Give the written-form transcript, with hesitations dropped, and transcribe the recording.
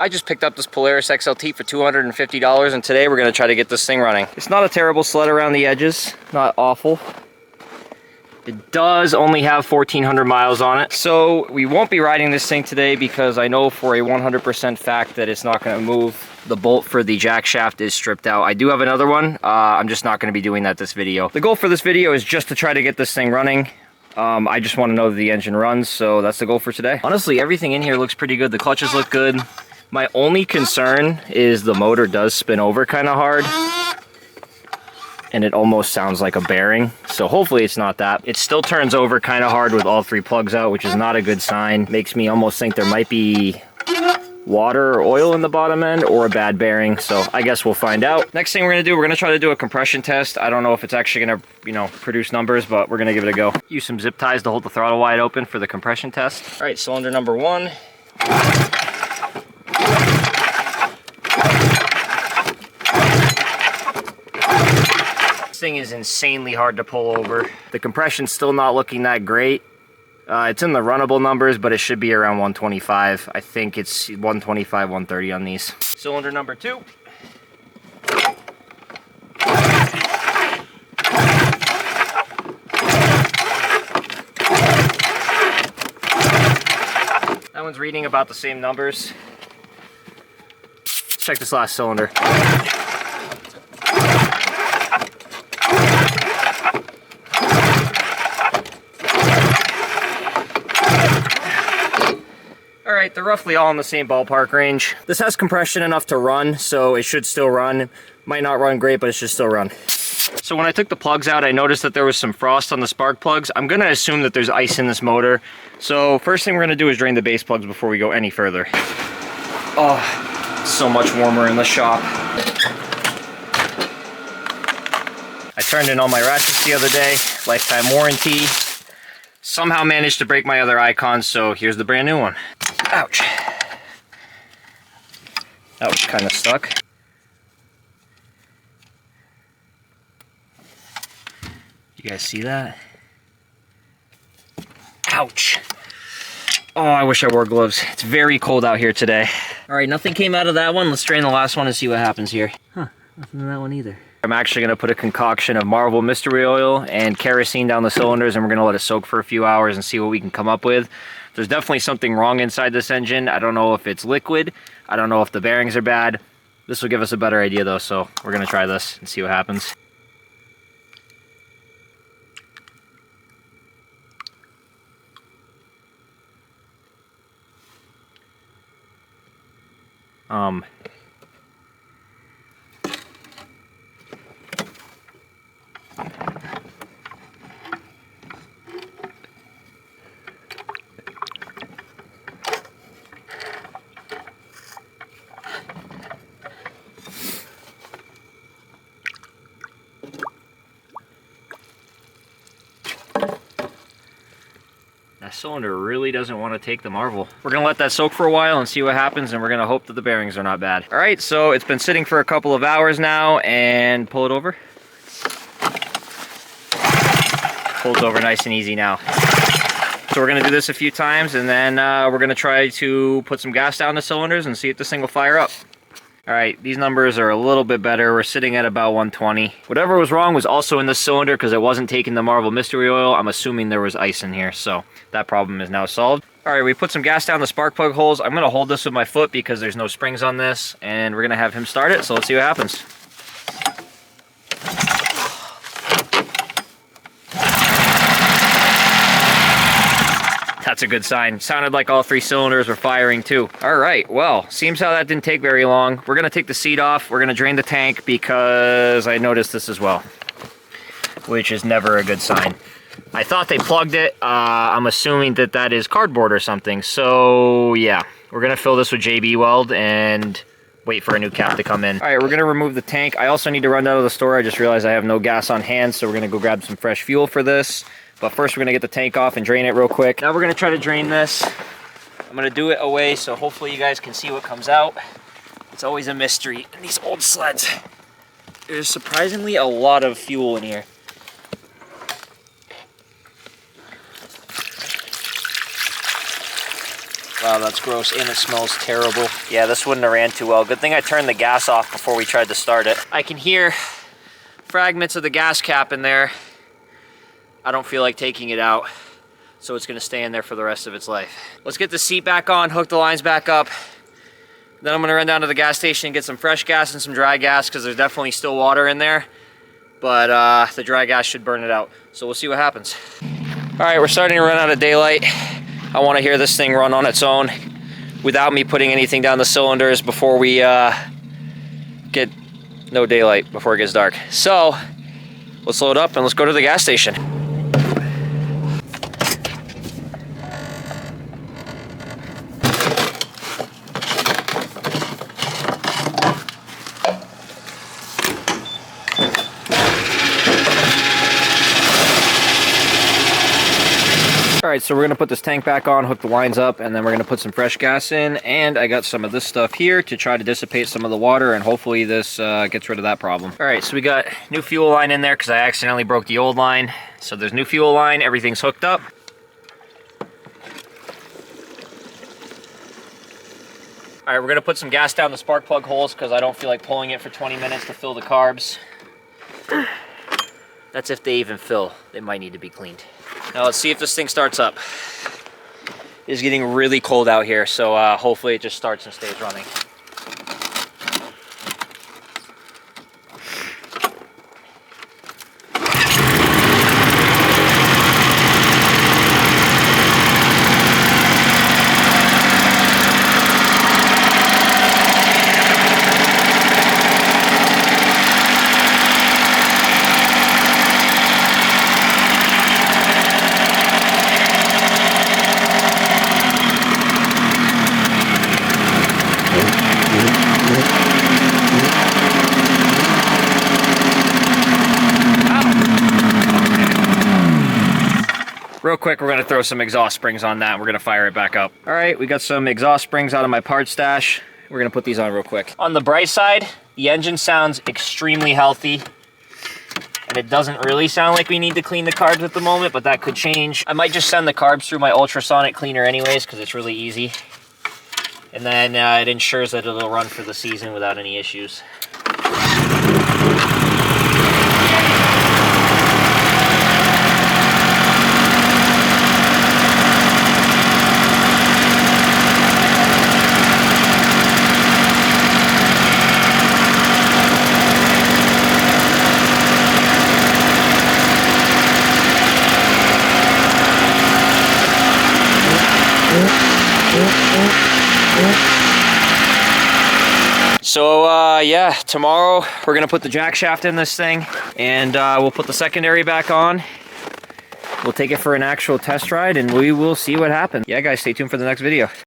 I just picked up this Polaris XLT for $250, and today we're going to try to get this thing running. It's not a terrible sled around the edges, not awful. It does only have 1,400 miles on it, so we won't be riding this thing today because I know for a 100% fact that it's not going to move. The bolt for the jack shaft is stripped out. I do have another one. I'm just not going to be doing that this video. The goal for this video is just to try to get this thing running. I just want to know that the engine runs, so that's the goal for today. Honestly, everything in here looks pretty good. The clutches look good. My only concern is the motor does spin over kind of hard, and it almost sounds like a bearing, so hopefully it's not that. It still turns over kind of hard with all three plugs out, which is not a good sign. Makes me almost think there might be water or oil in the bottom end or a bad bearing, so I guess we'll find out. Next thing we're going to do, we're going to try to do a compression test. I don't know if it's actually going to, produce numbers, but we're going to give it a go. Use some zip ties to hold the throttle wide open for the compression test. All right, cylinder number 1. This thing is insanely hard to pull over. The compression's still not looking that great. It's in the runnable numbers, but it should be around 125. I think it's 125, 130 on these. Cylinder number 2. That one's reading about the same numbers. Let's check this last cylinder. Alright, they're roughly all in the same ballpark range. This has compression enough to run, so it should still run. Might not run great, but it should still run. So when I took the plugs out, I noticed that there was some frost on the spark plugs. I'm going to assume that there's ice in this motor. So first thing we're going to do is drain the base plugs before we go any further. Oh, so much warmer in the shop. I turned in all my ratchets the other day, lifetime warranty. Somehow managed to break my other icons, so here's the brand new one. Ouch. That was kind of stuck. You guys see that? Ouch. Oh, I wish I wore gloves. It's very cold out here today. All right, nothing came out of that one. Let's drain the last one and see what happens here. Huh, nothing in that one either. I'm actually going to put a concoction of Marvel mystery oil and kerosene down the cylinders, and we're going to let it soak for a few hours and see what we can come up with. There's definitely something wrong inside this engine. I don't know if it's liquid. I don't know if the bearings are bad. This will give us a better idea though, so we're going to try this and see what happens. That cylinder really doesn't want to take the Marvel. We're going to let that soak for a while and see what happens, and we're going to hope that the bearings are not bad. All right, so it's been sitting for a couple of hours now, and pull it over. Pulls over nice and easy now. So we're going to do this a few times, and then we're going to try to put some gas down the cylinders and see if this thing will fire up. All right, these numbers are a little bit better. We're sitting at about 120. Whatever was wrong was also in the cylinder because it wasn't taking the Marvel mystery oil. I'm assuming there was ice in here, so that problem is now solved. All right, we put some gas down the spark plug holes. I'm gonna hold this with my foot because there's no springs on this, and we're gonna have him start it, so let's see what happens. That's a good sign. Sounded like all three cylinders were firing too. All right, well, seems how that didn't take very long. We're gonna take the seat off. We're gonna drain the tank because I noticed this as well, which is never a good sign. I thought they plugged it. I'm assuming that that is cardboard or something. So yeah, we're gonna fill this with JB Weld and wait for a new cap to come in. All right, we're gonna remove the tank. I also need to run down to the store. I just realized I have no gas on hand, so we're gonna go grab some fresh fuel for this. But first we're gonna get the tank off and drain it real quick. Now we're gonna try to drain this. I'm gonna do it away so hopefully you guys can see what comes out. It's always a mystery in these old sleds. There's surprisingly a lot of fuel in here. Wow, that's gross, and it smells terrible. Yeah, this wouldn't have ran too well. Good thing I turned the gas off before we tried to start it. I can hear fragments of the gas cap in there. I don't feel like taking it out, so it's gonna stay in there for the rest of its life. Let's get the seat back on, hook the lines back up. Then I'm gonna run down to the gas station and get some fresh gas and some dry gas, because there's definitely still water in there, but the dry gas should burn it out. So we'll see what happens. All right, we're starting to run out of daylight. I wanna hear this thing run on its own without me putting anything down the cylinders before we get no daylight, before it gets dark. So let's load up and let's go to the gas station. All right, so we're gonna put this tank back on, hook the lines up, and then we're gonna put some fresh gas in, and I got some of this stuff here to try to dissipate some of the water, and hopefully this gets rid of that problem. All right, so we got new fuel line in there because I accidentally broke the old line. So there's new fuel line, everything's hooked up. All right, we're gonna put some gas down the spark plug holes because I don't feel like pulling it for 20 minutes to fill the carbs. That's if they even fill. They might need to be cleaned. Now let's see if this thing starts up. It's getting really cold out here, so hopefully it just starts and stays running. Real quick, we're gonna throw some exhaust springs on that. We're gonna fire it back up. All right, we got some exhaust springs out of my part stash. We're gonna put these on real quick. On the bright side, the engine sounds extremely healthy. And it doesn't really sound like we need to clean the carbs at the moment, but that could change. I might just send the carbs through my ultrasonic cleaner anyways, because it's really easy. And then it ensures that it'll run for the season without any issues. So yeah, tomorrow we're gonna put the jack shaft in this thing, and we'll put the secondary back on. We'll take it for an actual test ride, and we will see what happens. Yeah guys, stay tuned for the next video.